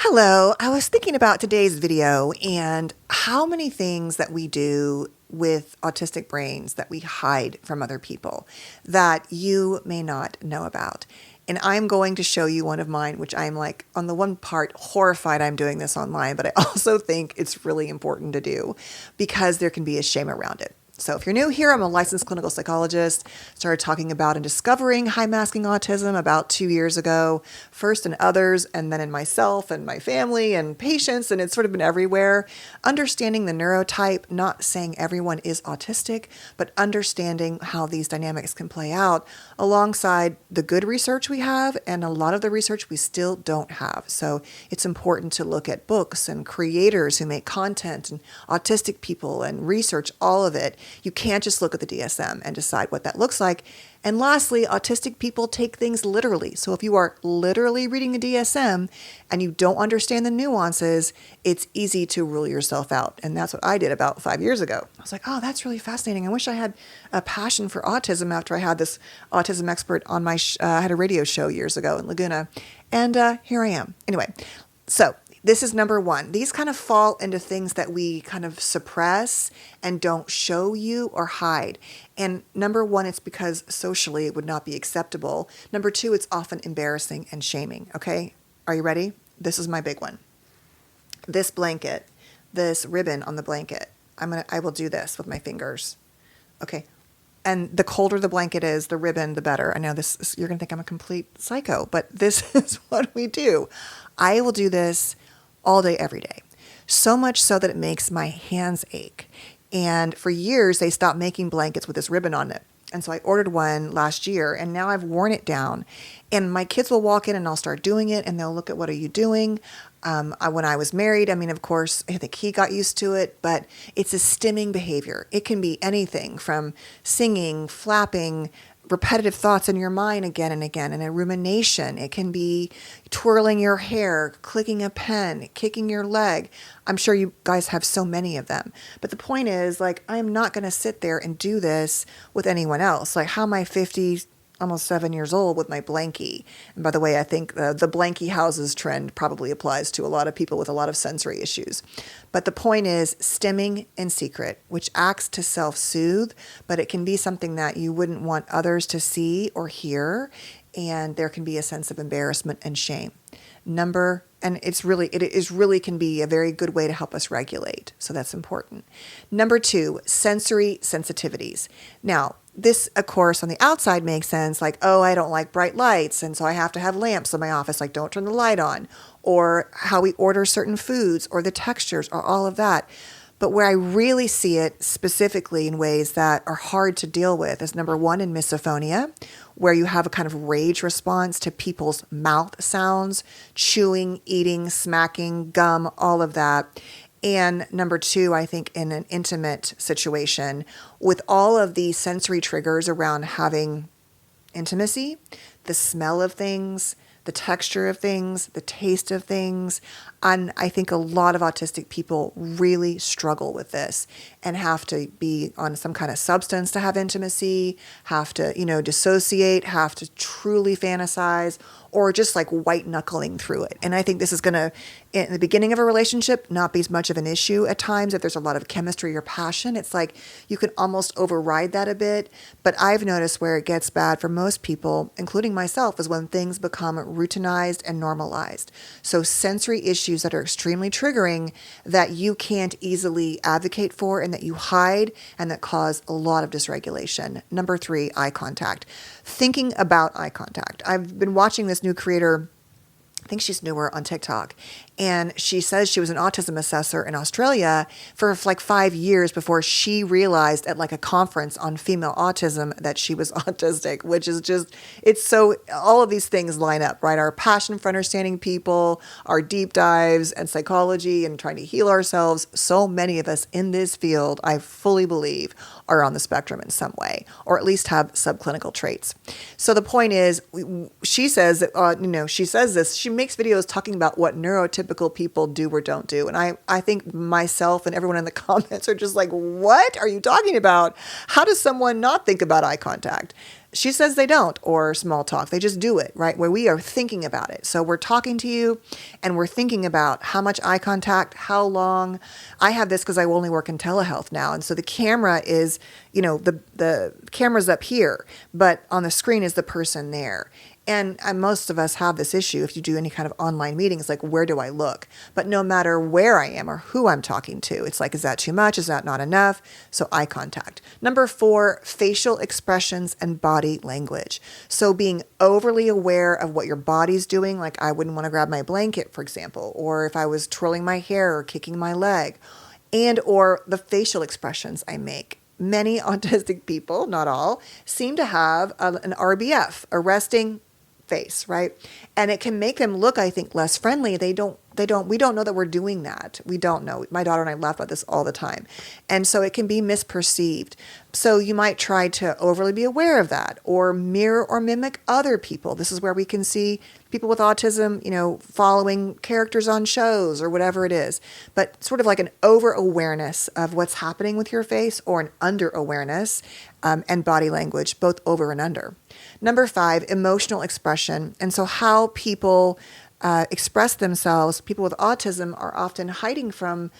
Hello, I was thinking about today's video and how many things that we do with autistic brains that we hide from other people that you may not know about. And I'm going to show you one of mine, which I'm like, on the one part, horrified I'm doing this online, but I also think it's really important to do because there can be a shame around it. So if you're new here, I'm a licensed clinical psychologist. Started talking about and discovering high masking autism about 2 years ago, first in others and then in myself and my family and patients, and it's sort of been everywhere. Understanding the neurotype, not saying everyone is autistic, but understanding how these dynamics can play out alongside the good research we have and a lot of the research we still don't have. So it's important to look at books and creators who make content and autistic people and research all of it. You can't just look at the DSM and decide what that looks like. And lastly, autistic people take things literally. So if you are literally reading the DSM and you don't understand the nuances, it's easy to rule yourself out. And that's what I did about 5 years ago. I was like, oh, that's really fascinating. I wish I had a passion for autism after I had this autism expert on my, I had a radio show years ago in Laguna. And here I am. Anyway, so this is number one. These kind of fall into things that we kind of suppress and don't show you or hide. And number one, it's because socially it would not be acceptable. Number two, it's often embarrassing and shaming. Okay, are you ready? This is my big one. This blanket, this ribbon on the blanket. I will do this with my fingers. Okay. And the colder the blanket is, the ribbon, the better. I know you're going to think I'm a complete psycho, but this is what we do. I will do this all day, every day. So much so that it makes my hands ache. And for years, they stopped making blankets with this ribbon on it. And so I ordered one last year, and now I've worn it down. And my kids will walk in, and I'll start doing it, and they'll look at, what are you doing? When I was married, of course, I think he got used to it, but it's a stimming behavior. It can be anything from singing, flapping, repetitive thoughts in your mind again and again, and a rumination. It can be twirling your hair, clicking a pen, kicking your leg. I'm sure you guys have so many of them. But the point is, I'm not going to sit there and do this with anyone else. How am I 50, almost 7 years old with my blankie? And by the way, I think the blankie houses trend probably applies to a lot of people with a lot of sensory issues. But the point is stimming in secret, which acts to self-soothe, but it can be something that you wouldn't want others to see or hear, and there can be a sense of embarrassment and shame. And it is really can be a very good way to help us regulate. So that's important. Number two, sensory sensitivities. Now, this, of course, on the outside makes sense, I don't like bright lights, and so I have to have lamps in my office, don't turn the light on, or how we order certain foods, or the textures, or all of that. But where I really see it specifically in ways that are hard to deal with is number one, in misophonia, where you have a kind of rage response to people's mouth sounds, chewing, eating, smacking, gum, all of that. And number two, I think in an intimate situation with all of the sensory triggers around having intimacy, the smell of things, the texture of things, the taste of things. And I think a lot of autistic people really struggle with this and have to be on some kind of substance to have intimacy, have to, dissociate, have to truly fantasize, or just white knuckling through it. And I think this is going to, in the beginning of a relationship, not be as much of an issue at times. If there's a lot of chemistry or passion, it's you can almost override that a bit. But I've noticed where it gets bad for most people, including myself, is when things become routinized and normalized. So sensory issues that are extremely triggering that you can't easily advocate for and that you hide and that cause a lot of dysregulation. Number three, eye contact. Thinking about eye contact. I've been watching this new creator, I think she's newer on TikTok, and she says she was an autism assessor in Australia for 5 years before she realized at a conference on female autism that she was autistic, which is just, it's so, all of these things line up, right? Our passion for understanding people, our deep dives and psychology and trying to heal ourselves. So many of us in this field, I fully believe, are on the spectrum in some way, or at least have subclinical traits. So the point is, she says that, she says this, she makes videos talking about what neurotypical people do or don't do. And I think myself and everyone in the comments are just what are you talking about? How does someone not think about eye contact? She says they don't, or small talk. They just do it, right? Where we are thinking about it. So we're talking to you and we're thinking about how much eye contact, how long. I have this because I only work in telehealth now. And so the camera is, the camera's up here, but on the screen is the person there. And most of us have this issue. If you do any kind of online meetings, like, where do I look? But no matter where I am or who I'm talking to, it's like, is that too much? Is that not enough? So eye contact. Number 4, facial expressions and body language. So being overly aware of what your body's doing, like I wouldn't want to grab my blanket, for example, or if I was twirling my hair or kicking my leg, and or the facial expressions I make. Many autistic people, not all, seem to have an RBF, a resting face, right? And it can make them look, I think, less friendly. We don't know that we're doing that. We don't know. My daughter and I laugh about this all the time. And so it can be misperceived. So you might try to overly be aware of that, or mirror or mimic other people. This is where we can see people with autism, following characters on shows or whatever it is. But sort of like an over awareness of what's happening with your face, or an under awareness, and body language, both over and under. Number 5, emotional expression. And so how people express themselves, people with autism are often hiding from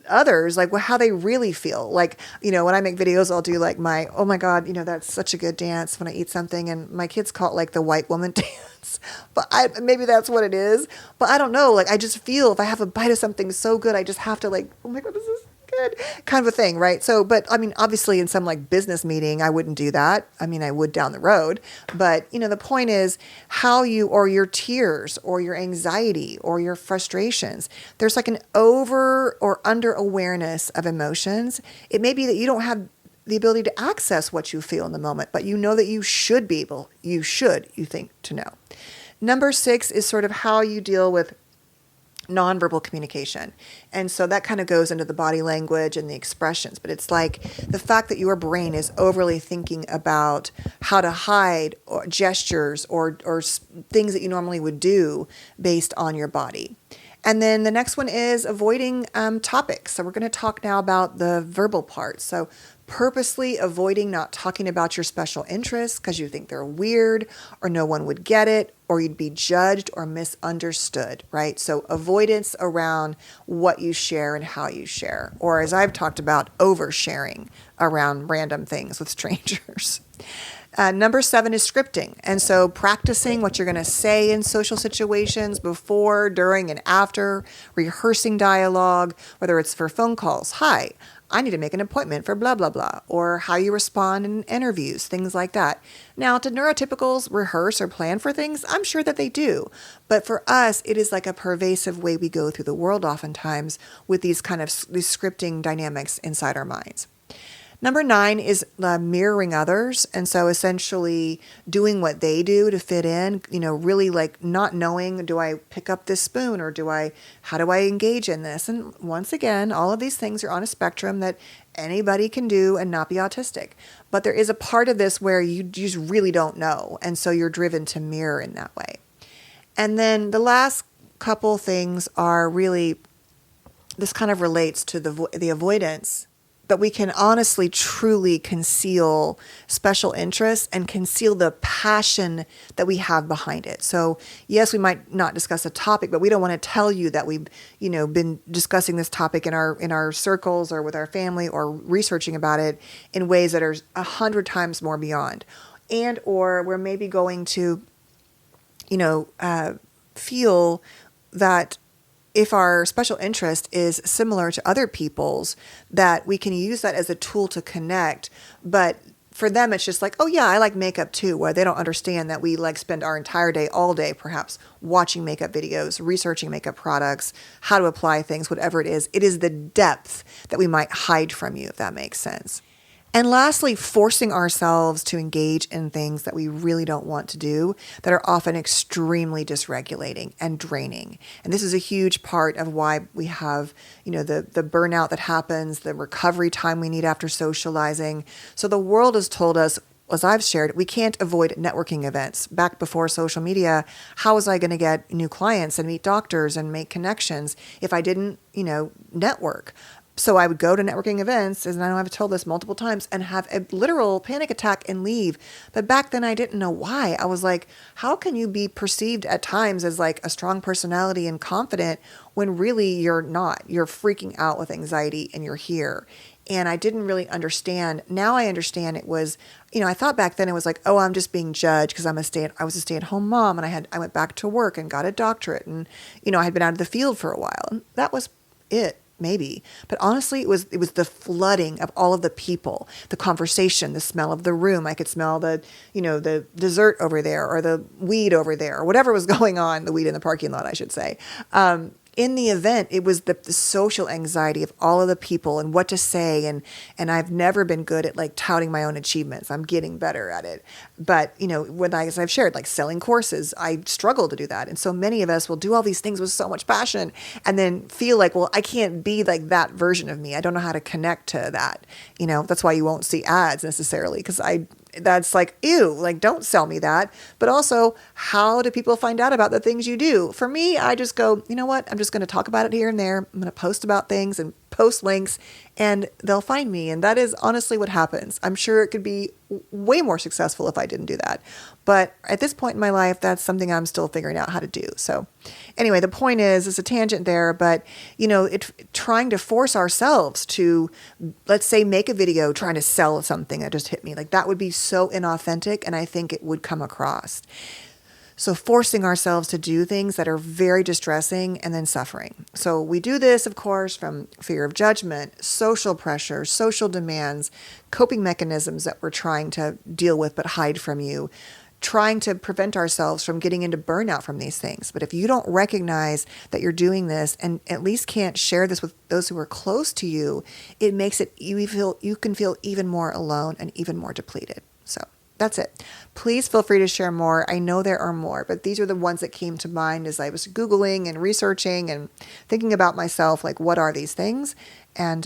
others, like how they really feel. Like, when I make videos, I'll do like oh my God, that's such a good dance when I eat something. And my kids call it like the white woman dance. But maybe that's what it is. But I don't know. Like, I just feel if I have a bite of something so good, I just have to oh my God, this is good, kind of a thing, right? So, but I mean, obviously in some like business meeting, I wouldn't do that. I mean, I would down the road, but the point is how you, or your tears or your anxiety or your frustrations, there's like an over or under awareness of emotions. It may be that you don't have the ability to access what you feel in the moment, but you know that you should be able, you think to know. Number 6 is sort of how you deal with nonverbal communication. And so that kind of goes into the body language and the expressions, but it's like the fact that your brain is overly thinking about how to hide or gestures or things that you normally would do based on your body. And then the next one is avoiding topics. So we're going to talk now about the verbal part. So purposely avoiding not talking about your special interests because you think they're weird or no one would get it or you'd be judged or misunderstood, right? So avoidance around what you share and how you share, or as I've talked about, oversharing around random things with strangers. Number 7 is scripting. And so practicing what you're going to say in social situations before, during, and after, rehearsing dialogue, whether it's for phone calls. Hi, I need to make an appointment for blah, blah, blah, or how you respond in interviews, things like that. Now, do neurotypicals rehearse or plan for things? I'm sure that they do. But for us, it is like a pervasive way we go through the world oftentimes with these scripting dynamics inside our minds. Number 9 is mirroring others. And so essentially doing what they do to fit in, really like not knowing, do I pick up this spoon or how do I engage in this? And once again, all of these things are on a spectrum that anybody can do and not be autistic. But there is a part of this where you just really don't know. And so you're driven to mirror in that way. And then the last couple things are really, this kind of relates to the avoidance. But we can honestly, truly conceal special interests and conceal the passion that we have behind it. So yes, we might not discuss a topic, but we don't want to tell you that we've, been discussing this topic in our circles or with our family or researching about it in ways that are 100 times more beyond. And or we're maybe going to, feel that if our special interest is similar to other people's, that we can use that as a tool to connect. But for them, it's just like, oh yeah, I like makeup too, where they don't understand that we spend our entire day, all day, perhaps watching makeup videos, researching makeup products, how to apply things, whatever it is. It is the depth that we might hide from you, if that makes sense. And lastly, forcing ourselves to engage in things that we really don't want to do that are often extremely dysregulating and draining. And this is a huge part of why we have, the burnout that happens, the recovery time we need after socializing. So the world has told us, as I've shared, we can't avoid networking events. Back before social media, how was I going to get new clients and meet doctors and make connections if I didn't, network? So I would go to networking events, and I know I've told this multiple times, and have a literal panic attack and leave. But back then I didn't know why. I was like, how can you be perceived at times as like a strong personality and confident when really you're not? You're freaking out with anxiety and you're here. And I didn't really understand. Now I understand it was, I thought back then it was like, oh, I'm just being judged because I was a stay-at-home mom, and I went back to work and got a doctorate, and I had been out of the field for a while. And that was it, maybe. But honestly, it was the flooding of all of the people, the conversation, the smell of the room. I could smell the dessert over there, or the weed over there, or whatever was going on, the weed in the parking lot, I should say. In the event, it was the social anxiety of all of the people and what to say. And I've never been good at like touting my own achievements. I'm getting better at it. But, as I've shared, like selling courses, I struggle to do that. And so many of us will do all these things with so much passion and then feel like, well, I can't be like that version of me. I don't know how to connect to that. That's why you won't see ads necessarily, because that's like, ew, like, don't sell me that. But also, how do people find out about the things you do? For me, I just go, you know what? I'm just going to talk about it here and there. I'm going to post about things and post links, and they'll find me. And that is honestly what happens. I'm sure it could be way more successful if I didn't do that. But at this point in my life, that's something I'm still figuring out how to do. So anyway, the point is, it's a tangent there, but trying to force ourselves to, let's say, make a video trying to sell something that just hit me, like that would be so inauthentic, and I think it would come across. So forcing ourselves to do things that are very distressing and then suffering. So we do this, of course, from fear of judgment, social pressure, social demands, coping mechanisms that we're trying to deal with but hide from you, trying to prevent ourselves from getting into burnout from these things. But if you don't recognize that you're doing this, and at least can't share this with those who are close to you, it makes it, you can feel even more alone and even more depleted. So that's it. Please feel free to share more. I know there are more, but these are the ones that came to mind as I was Googling and researching and thinking about myself, like, what are these things? And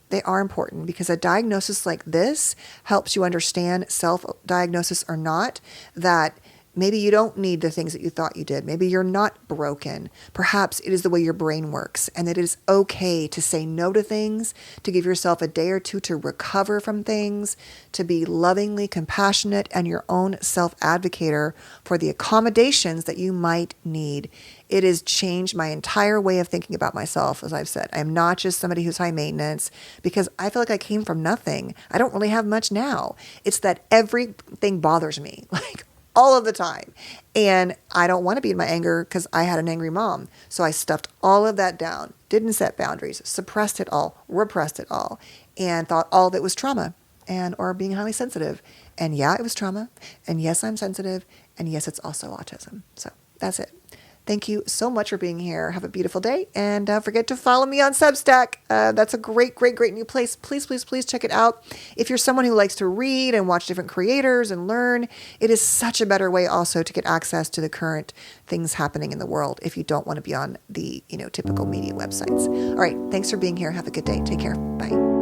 they are important, because a diagnosis like this helps you understand, self-diagnosis or not, that maybe you don't need the things that you thought you did. Maybe you're not broken. Perhaps it is the way your brain works, and it is okay to say no to things, to give yourself a day or two to recover from things, to be lovingly compassionate and your own self-advocator for the accommodations that you might need. It has changed my entire way of thinking about myself. As I've said, I am not just somebody who's high maintenance, because I feel like I came from nothing. I don't really have much now. It's that everything bothers me, like, all of the time. And I don't want to be in my anger because I had an angry mom. So I stuffed all of that down, didn't set boundaries, suppressed it all, repressed it all, and thought all of it was trauma or being highly sensitive. And yeah, it was trauma. And yes, I'm sensitive. And yes, it's also autism. So that's it. Thank you so much for being here. Have a beautiful day. And don't forget to follow me on Substack. That's a great, great, great new place. Please, please, please check it out. If you're someone who likes to read and watch different creators and learn, it is such a better way also to get access to the current things happening in the world if you don't want to be on the typical media websites. All right. Thanks for being here. Have a good day. Take care. Bye.